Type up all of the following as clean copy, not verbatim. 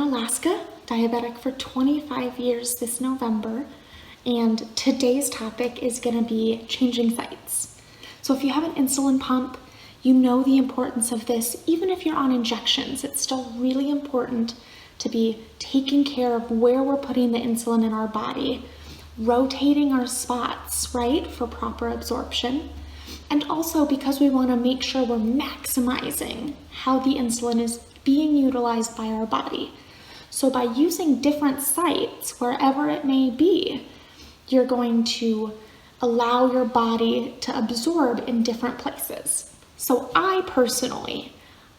Alaska, diabetic for 25 years this November, and today's topic is going to be changing sites. So if you have an insulin pump, you know the importance of this. Even if you're on injections, it's still really important to be taking care of where we're putting the insulin in our body, rotating our spots, right, for proper absorption. And also because we want to make sure we're maximizing how the insulin is being utilized by our body. So by using different sites, wherever it may be, you're going to allow your body to absorb in different places. So I personally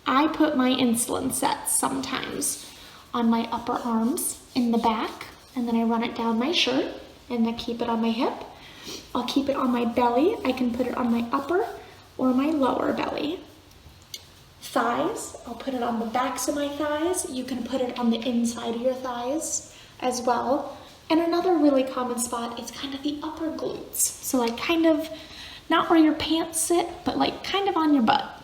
put my insulin sets sometimes on my upper arms in the back, and then I run it down my shirt, and then keep it on my hip. I'll keep it on my belly. I can put it on my upper or my lower belly. Thighs, I'll put it on the backs of my thighs. You can put it on the inside of your thighs as well. And another really common spot is kind of the upper glutes. So like kind of, not where your pants sit, but like kind of on your butt.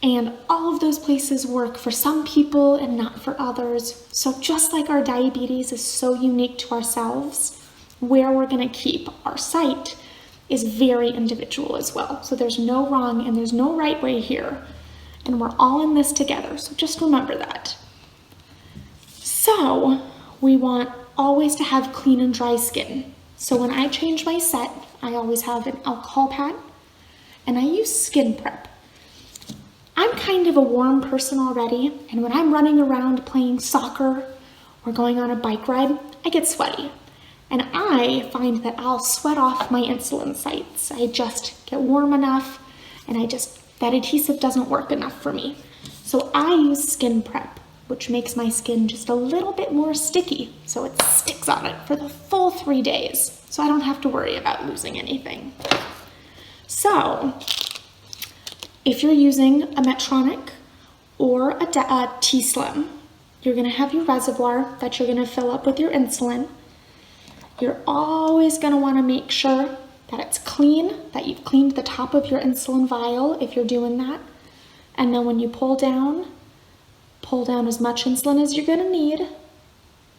And all of those places work for some people and not for others. So just like our diabetes is so unique to ourselves, where we're gonna keep our site is very individual as well. So there's no wrong and there's no right way here. And we're all in this together, so just remember that. So we want always to have clean and dry skin. So when I change my set, I always have an alcohol pad and I use Skin Prep. I'm kind of a warm person already, and when I'm running around playing soccer or going on a bike ride, I get sweaty. And I find that I'll sweat off my insulin sites. I just get warm enough, and that adhesive doesn't work enough for me. So I use Skin Prep, which makes my skin just a little bit more sticky, so it sticks on it for the full 3 days, so I don't have to worry about losing anything. So if you're using a Medtronic or a t:slim, you're gonna have your reservoir that you're gonna fill up with your insulin. You're always gonna wanna make sure that it's clean, that you've cleaned the top of your insulin vial if you're doing that. And then when you pull down as much insulin as you're gonna need,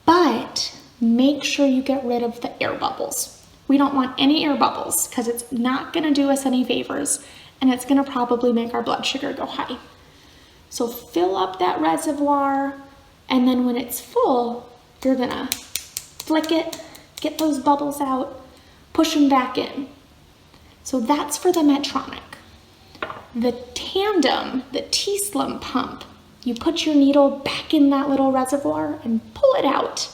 but make sure you get rid of the air bubbles. We don't want any air bubbles because it's not gonna do us any favors, and it's gonna probably make our blood sugar go high. So fill up that reservoir, and then when it's full, you're gonna flick it, get those bubbles out, push them back in. So that's for the Medtronic. The Tandem, the t:slim pump, you put your needle back in that little reservoir and pull it out.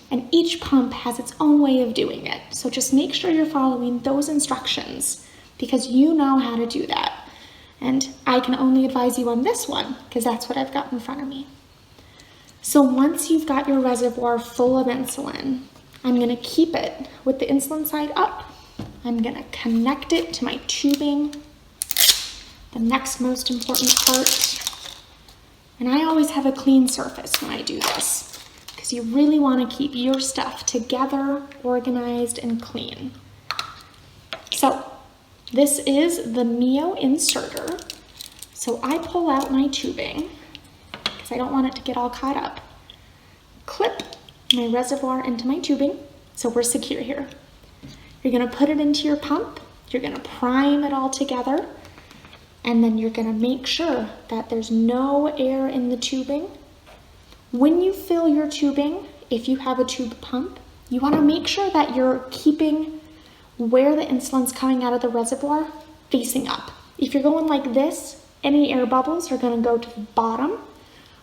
And each pump has its own way of doing it. So just make sure you're following those instructions because you know how to do that. And I can only advise you on this one because that's what I've got in front of me. So once you've got your reservoir full of insulin, I'm gonna keep it with the insulin side up. I'm gonna connect it to my tubing, the next most important part. And I always have a clean surface when I do this because you really wanna keep your stuff together, organized, and clean. So this is the Mio inserter. So I pull out my tubing because I don't want it to get all caught up. Clip my reservoir into my tubing, so we're secure here. You're gonna put it into your pump, you're gonna prime it all together, and then you're gonna make sure that there's no air in the tubing. When you fill your tubing, if you have a tube pump, you wanna make sure that you're keeping where the insulin's coming out of the reservoir facing up. If you're going like this, any air bubbles are gonna go to the bottom,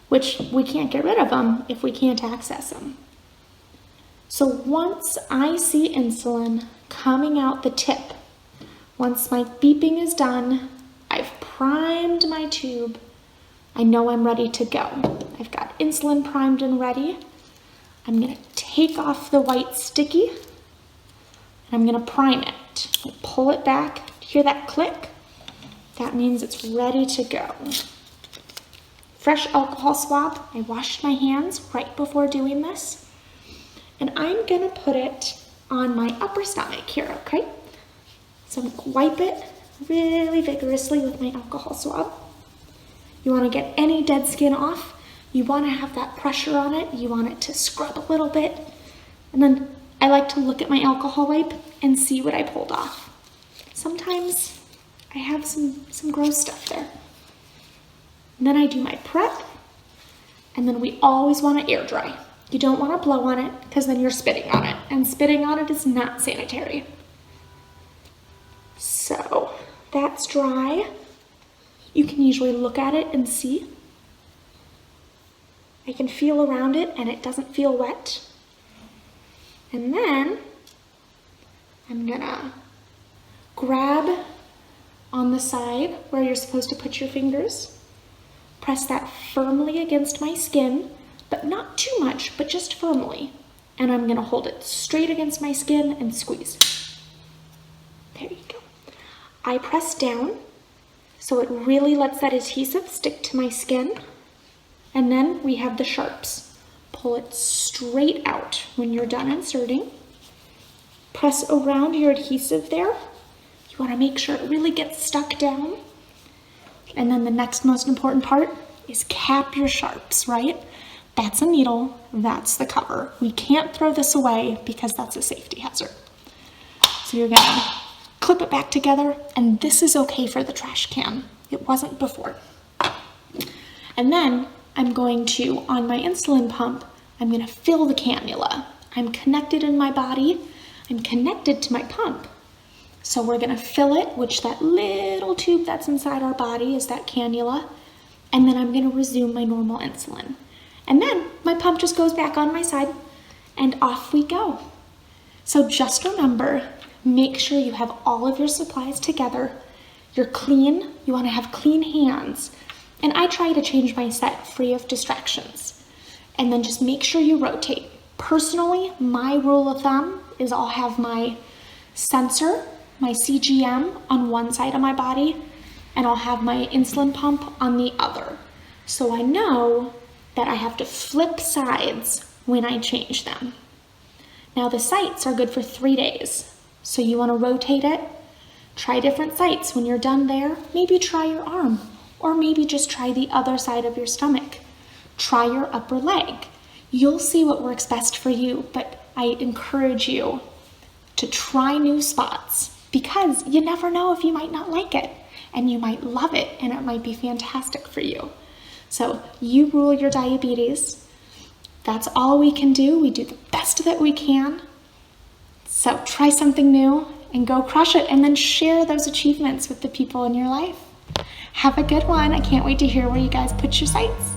which we can't get rid of them if we can't access them. So once I see insulin coming out the tip, once my beeping is done, I've primed my tube, I know I'm ready to go. I've got insulin primed and ready. I'm gonna take off the white sticky, and I'm gonna prime it. I'll pull it back, hear that click? That means it's ready to go. Fresh alcohol swab, I washed my hands right before doing this. And I'm gonna put it on my upper stomach here, okay? So I'm gonna wipe it really vigorously with my alcohol swab. You wanna get any dead skin off. You want to have that pressure on it. You want it to scrub a little bit. And then I like to look at my alcohol wipe and see what I pulled off. Sometimes I have some gross stuff there. And then I do my prep, and then we always want to air dry. You don't want to blow on it because then you're spitting on it, and spitting on it is not sanitary. So that's dry. You can usually look at it and see. I can feel around it and it doesn't feel wet. And then I'm gonna grab on the side where you're supposed to put your fingers, press that firmly against my skin, but not too much, but just firmly. And I'm gonna hold it straight against my skin and squeeze. There you go. I press down so it really lets that adhesive stick to my skin. And then we have the sharps. Pull it straight out when you're done inserting. Press around your adhesive there. You want to make sure it really gets stuck down. And then the next most important part is cap your sharps, right? That's a needle, that's the cover. We can't throw this away because that's a safety hazard. So you're gonna clip it back together, and this is okay for the trash can. It wasn't before. And then I'm going to, on my insulin pump, I'm gonna fill the cannula. I'm connected in my body, I'm connected to my pump. So we're gonna fill it, which that little tube that's inside our body is that cannula, and then I'm gonna resume my normal insulin. And then my pump just goes back on my side, and off we go. So just remember, make sure you have all of your supplies together. You're clean, you wanna have clean hands. And I try to change my set free of distractions. And then just make sure you rotate. Personally, my rule of thumb is I'll have my sensor, my CGM on one side of my body, and I'll have my insulin pump on the other. So I know that I have to flip sides when I change them. Now the sites are good for 3 days. So you wanna rotate it, try different sites. When you're done there, maybe try your arm, or maybe just try the other side of your stomach. Try your upper leg. You'll see what works best for you, but I encourage you to try new spots because you never know if you might not like it and you might love it and it might be fantastic for you. So you rule your diabetes. That's all we can do. We do the best that we can. So try something new and go crush it, and then share those achievements with the people in your life. Have a good one. I can't wait to hear where you guys put your sites.